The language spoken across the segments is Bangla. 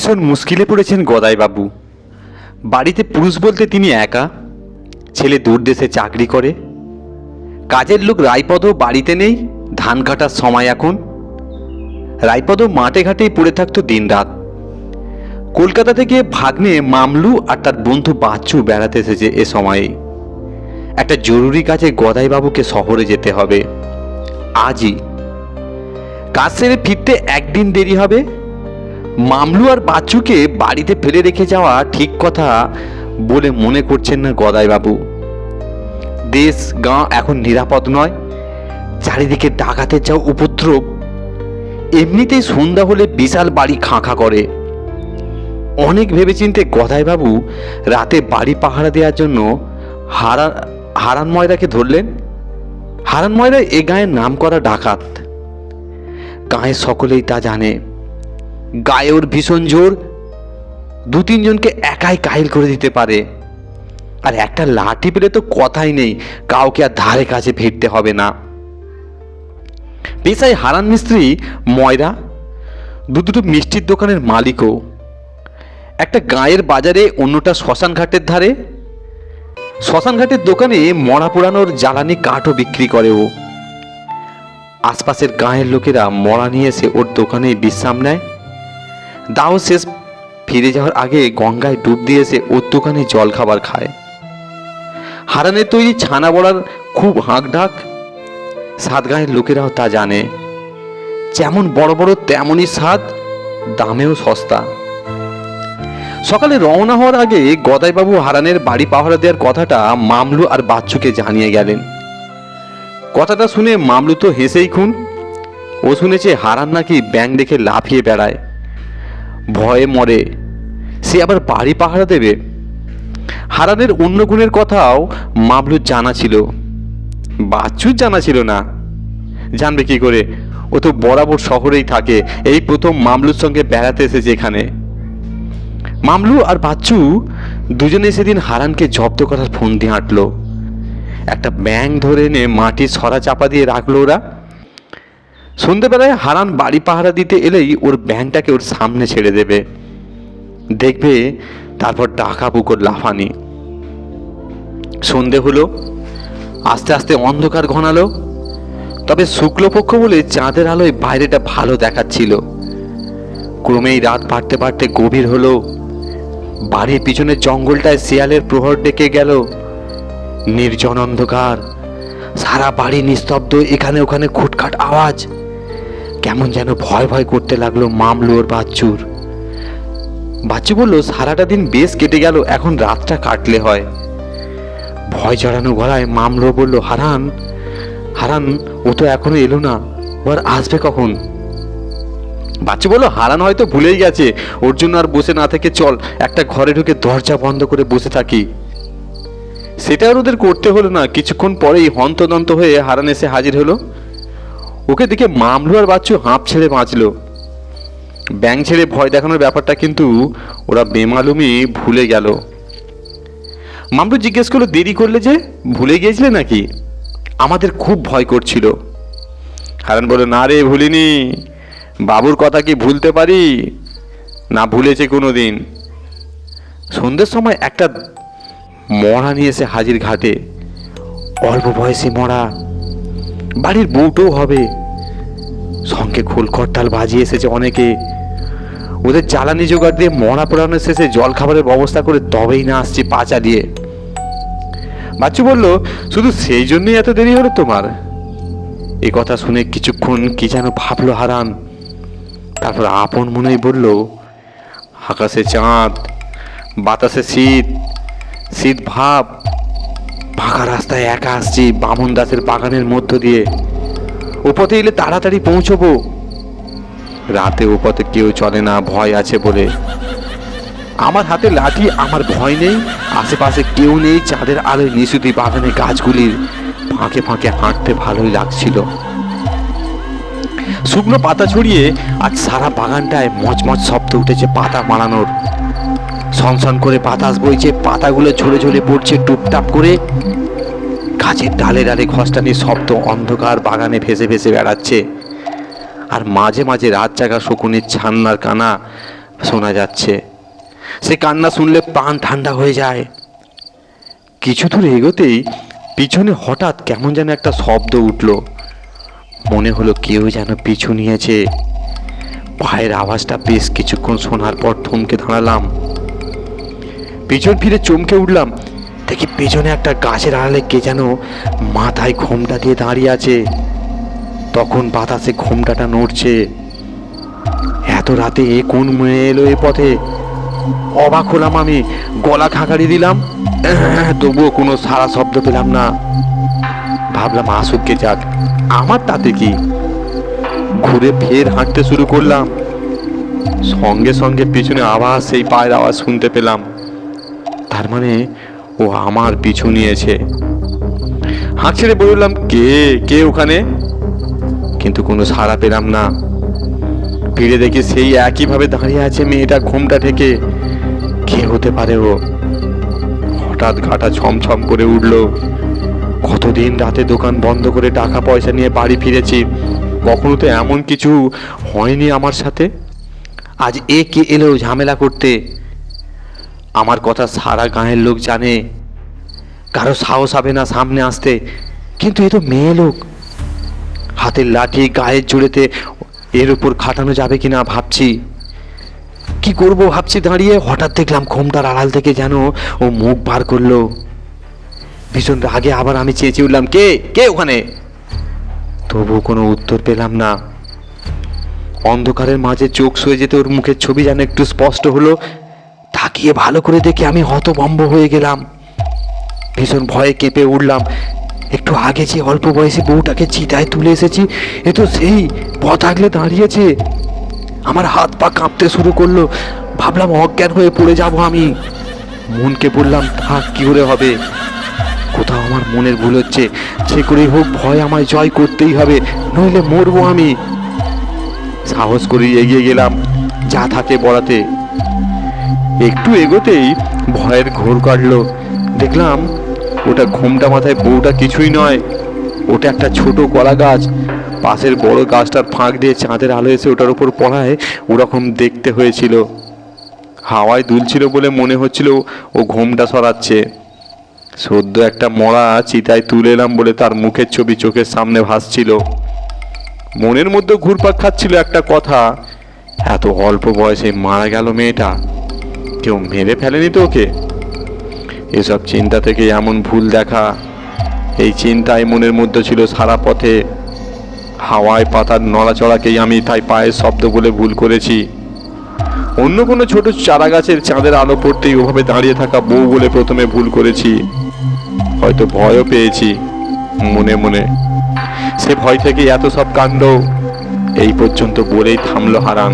ভীষণ মুশকিলে পড়েছেন গদাইবাবু। বাড়িতে পুরুষ বলতে তিনি একা, ছেলে দূর দেশে চাকরি করে, কাজের লোক রায়পদ বাড়িতে নেই, ধান কাটার সময় এখন। রায়পদ মাঠে ঘাটেই পড়ে থাকতো দিনরাত। কলকাতা থেকে ভাগ্নে মামলু আর তার বন্ধু বাচ্চু বেড়াতে এসেছে এ সময়ে। একটা জরুরি কাজে গদাইবাবুকে শহরে যেতে হবে আজই। কাজ সেরে ফিরতে একদিন দেরি হবে। মামলু আর বাচ্চুকে বাড়িতে ফেলে রেখে যাওয়া ঠিক কথা বলে মনে করছেন না গদাইবাবু। দেশ গাঁ এখন নিরাপদ নয়, চারিদিকে ডাকাতের যাও উপদ্রব। এমনিতেই সন্ধ্যা হলে বিশাল বাড়ি খাঁ খাঁ করে। অনেক ভেবেচিন্তে গদাইবাবু রাতে বাড়ি পাহারা দেওয়ার জন্য হারান ময়রাকে ধরলেন। হারান ময়রা এ গাঁয়ের নাম করা ডাকাত, গাঁয়ের সকলেই তা জানে। গায়ে ওর ভীষণ জোর, দু তিনজনকে একাই কাহিল করে দিতে পারে। আর একটা লাঠি পেলে তো কথাই নেই, কাউকে আর ধারে কাছে ফিরতে হবে না। পেশায় হারান মিস্ত্রি ময়রা, দুটো মিষ্টির দোকানের মালিকও। একটা গাঁয়ের বাজারে, অন্যটা শ্মশান ঘাটের ধারে। শ্মশান ঘাটের দোকানে মরা পোড়ানোর জ্বালানি কাঠও বিক্রি করে ও। আশপাশের গাঁয়ের লোকেরা মরা নিয়ে এসে ওর দোকানে বিশ্রাম নেয়। দাও শেষ ফিরে যাওয়ার আগে গঙ্গায় ডুব দিয়ে এসে ওর দোকানে জল খাবার খায়। হারানের তৈরি ছানা বড়ার খুব হাঁক ডাক, সাত গাঁয়ের লোকেরাও তা জানে। যেমন বড় বড় তেমনই স্বাদ, দামেও সস্তা। সকালে রওনা হওয়ার আগে গদাইবাবু হারানের বাড়ি পাহারা দেওয়ার কথাটা মামলু আর বাচ্চুকে জানিয়ে গেলেন। কথাটা শুনে মামলু তো হেসেই খুন। ও শুনেছে হারান নাকি ব্যাঙ দেখে লাফিয়ে বেড়ায়, ভয়ে মরে, সে আবার বাড়ি পাহারা দেবে। হারানের অন্য গুণের কথাও মামলুর জানা ছিল, বাচ্চুর জানা ছিল না। জানবে কি করে? ও তো বরাবর শহরেই থাকে, এই প্রথম মামলুর সঙ্গে বেড়াতে এসেছে এখানে। মামলু আর বাচ্চু দুজনে সেদিন হারানকে জব্দ করার ফোন দিয়ে হাঁটলো। একটা ব্যাঙ ধরে এনে মাটির সরা চাপা দিয়ে রাখলো ওরা। সন্ধ্যেবেলায় হারান বাড়ি পাহারা দিতে এলেই ওর ব্যাঙটাকে ওর সামনে ছেড়ে দেবে, দেখবে তারপর ডাকা পুকুর লাফানি। সন্ধে হলো, আস্তে আস্তে অন্ধকার ঘনালো। তবে শুক্লপক্ষ বলে চাঁদের আলোয় বাইরেটা ভালো দেখাচ্ছিল। ক্রমেই রাত বাড়তে বাড়তে গভীর হলো। বাড়ির পিছনে জঙ্গলটায় শিয়ালের প্রহর ডেকে গেল। নির্জন অন্ধকার, সারা বাড়ি নিস্তব্ধ, এখানে ওখানে খুটখাট আওয়াজ। কেমন যেন ভয় ভয় করতে লাগলো মামলু ওর বাচ্চুর। বাচ্চু বলল, সারাটা দিন বেশ কেটে গেল, এখন রাতটা কাটলে হয়। ভয় জড়ানো গলায় মামলু বলল, হারান হারান ও তো এখনো এলো না, ও আর আসবে কখন? বাচ্চু বলল, হারান হয়তো ভুলেই গেছে, ওর জন্য আর বসে না থেকে চল একটা ঘরে ঢুকে দরজা বন্ধ করে বসে থাকি। সেটা আর ওদের করতে হলো না। কিছুক্ষণ পরেই হন্তদন্ত হয়ে হারান এসে হাজির হলো। ওকে দেখে মামলু আর বাচ্চু হাঁপ ছেড়ে বাঁচল। ব্যাঙ ছেড়ে ভয় দেখানোর ব্যাপারটা কিন্তু ওরা বেমালুমই ভুলে গেল। মামলু জিজ্ঞেস করলো, দেরি করলে যে, ভুলে গিয়েছিলে নাকি? আমাদের খুব ভয় করছিল। হারান বলল, না রে, ভুলিনি। বাবুর কথা কি ভুলতে পারি? না ভুলেছে কোনো দিন। সন্ধ্যের সময় একটা মরা নিয়ে এসে হাজির ঘাটে। অল্প বয়সী মরা, বাড়ির বউটাও হবে। সঙ্গে খোল করতাল বাজিয়ে এসেছে অনেকে। ওদের জ্বালানি জোগাড় দিয়ে মরা পোড়ানোর শেষে জল খাবারের ব্যবস্থা করে তবেই না আসছি পা চালিয়ে। বাচ্চু বলল, শুধু সেই জন্যই এত দেরি হলো তোমার? এ কথা শুনে কিছুক্ষণ কি যেন ভাবলো হারান, তারপর আপন মনেই বলল, আকাশে চাঁদ, বাতাসে শীত, শীত ভাব, ফাঁকা রাস্তায় একা আসছি বামন দাসের বাগানের মধ্য দিয়ে। ও পথে এলে তাড়াতাড়ি পৌঁছবো। রাতে ও পথে কেউ চলে না, ভয় আছে বলে। আমার হাতে লাঠি, আমার ভয় নেই। আশেপাশে কেউ নেই। চাঁদের আলোয় নিশুতি বাগানে গাছগুলির ফাঁকে ফাঁকে হাঁটতে ভালোই লাগছিল। শুকনো পাতা ছড়িয়ে আজ সারা বাগানটায় মচমচ শব্দ উঠেছে পাতা মারানোর। সনসন করে বাতাস বইছে, পাতাগুলো ঝরে ঝরে পড়ছে টুপটাপ করে। গাছের ডালে ডালে খসটানির শব্দ অন্ধকার বাগানে ভেসে ভেসে বেড়াচ্ছে। আর মাঝে মাঝে রাত জাগা শকুনের ছান্নার কানা শোনা যাচ্ছে। সে কান্না শুনলে প্রাণ ঠান্ডা হয়ে যায়। কিছু দূর এগোতেই পিছনে হঠাৎ কেমন যেন একটা শব্দ উঠল। মনে হলো কেউ যেন পিছু নিয়েছে। পায়ের আওয়াজটা বেশ কিছুক্ষণ শোনার পর থমকে দাঁড়ালাম। পিছন ফিরে চমকে উঠলাম, দেখি পেছনে একটা গাছের আড়ালে কে যেন মাথায় ঘোমটা দিয়ে দাঁড়িয়ে আছে। তখন বাতাসে ঘোমটাটা নড়ছে। এত রাতে এ কোন মেয়ে এলো এ পথে? অবাক হলাম আমি, গলা খাঁকারি দিলাম, তবুও কোনো সারা শব্দ পেলাম না। ভাবলাম আসুককে যাক, আমার তাতে কি। ঘুরে ফের হাঁটতে শুরু করলাম। সঙ্গে সঙ্গে পিছনে আবার সেই পায়ের আওয়াজ শুনতে পেলাম। তার মানে ও আমার পিছু নিয়েছে। হাঁক ছেড়ে বললাম, কে কে ওখানে? কিন্তু কোনো সাড়া পেলাম না। ফিরে দেখি সেই একইভাবে দাঁড়িয়ে আছে মেয়েটা ঘোমটা থেকে। কে হতে পারে ও? হঠাৎ গাটা ছমছম করে উঠল। কতদিন রাতে দোকান বন্ধ করে টাকা পয়সা নিয়ে বাড়ি ফিরেছি, কখনো তো এমন কিছু হয়নি আমার সাথে। আজ এ কে এলো ঝামেলা করতে? আমার কথা সারা গাঁয়ের লোক জানে, কারো সাহস হবে না সামনে আসতে। কিন্তু এ তো মেয়ে লোক, হাতের লাঠি গায়ের জোরেতে এর উপর খাটানো যাবে কিনা ভাবছি। কি করব ভাবছি দাঁড়িয়ে, হঠাৎ দেখলাম ঘোমটার আড়াল থেকে যেন ও মুখ বার করলো। ভীষণ রাগে আবার আমি চেঁচিয়ে উঠলাম, কে কে ওখানে? তবু কোনো উত্তর পেলাম না। অন্ধকারের মাঝে চোখ সয়ে যেতে ওর মুখের ছবি যেন একটু স্পষ্ট হলো। তাকিয়ে ভালো করে দেখে আমি হতভম্ব হয়ে গেলাম। ভীষণ ভয়ে কেঁপে উঠলাম। একটু আগে যে অল্প বয়সী বউটাকে চিতায় তুলে এসেছি, এ তো সেই পথ আগলে দাঁড়িয়েছে। আমার হাত পা কাঁপতে শুরু করলো। ভাবলাম অজ্ঞান হয়ে পড়ে যাব আমি। মনকে বললাম, থাক, কি করে হবে। কোথাও আমার মনের ভুল হচ্ছে, সে করেই হোক ভয় আমায় জয় করতেই হবে, নইলে মরবো আমি। সাহস করে এগিয়ে গেলাম যা থাকে বড়াতে। একটু এগোতেই ভয়ের ঘোর কাটলো। দেখলাম ওটা ঘোমটা মাথায় বউটা কিছুই নয়, ওটা একটা ছোট কলা গাছ। পাশের বড় গাছটার ফাঁক দিয়ে চাঁদের আলো এসে ওটার উপর পড়ায় ওরকম দেখতে হয়েছিল। হাওয়ায় দুলছিল বলে মনে হচ্ছিল ও ঘোমটা সরাচ্ছে। সদ্য একটা মরা চিতায় তুলে এলাম বলে তার মুখের ছবি চোখের সামনে ভাসছিল। মনের মধ্যে ঘুরপাক খাচ্ছিল একটা কথা, এত অল্প বয়সে মারা গেল মেয়েটা, কেউ মেরে ফেলেনি তো ওকে? এসব চিন্তা থেকে এমন ভুল দেখা, এই চিন্তায় মনের মধ্যে ছিল সারা পথে। হাওয়ায় পাতার নড়াচড়াকেই আমি তাই পায়ের শব্দ বলে ভুল করেছি। অন্য কোনো ছোট চারা গাছের চাঁদের আলো পড়তেই ওভাবে দাঁড়িয়ে থাকা বউ বলে প্রথমে ভুল করেছি। হয়তো ভয়ও পেয়েছি মনে মনে। সে ভয় থেকে এত সব কাণ্ড। এই পর্যন্ত বলেই থামলো হারান।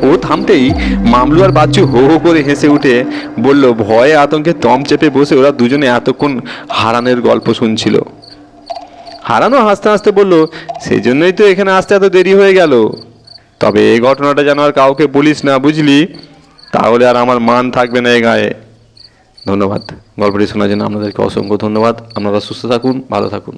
ও থামতেই মামলু আর বাচ্চু হো হো করে হেসে উঠে বলল, ভয়ে আতঙ্কে দম চেপে বসে ওরা দুজনে এতক্ষণ হারানের গল্প শুনছিল। হারানও হাসতে হাসতে বলল, সেই জন্যই তো এখানে আসতে এত দেরি হয়ে গেল। তবে এই ঘটনাটা যেন আর কাউকে বলিস না, বুঝলি? তাহলে আর আমার মান থাকবে না এ গায়ে। ধন্যবাদ। গল্পটি শোনার জন্য আপনাদেরকে অসংখ্য ধন্যবাদ। আপনারা সুস্থ থাকুন, ভালো থাকুন।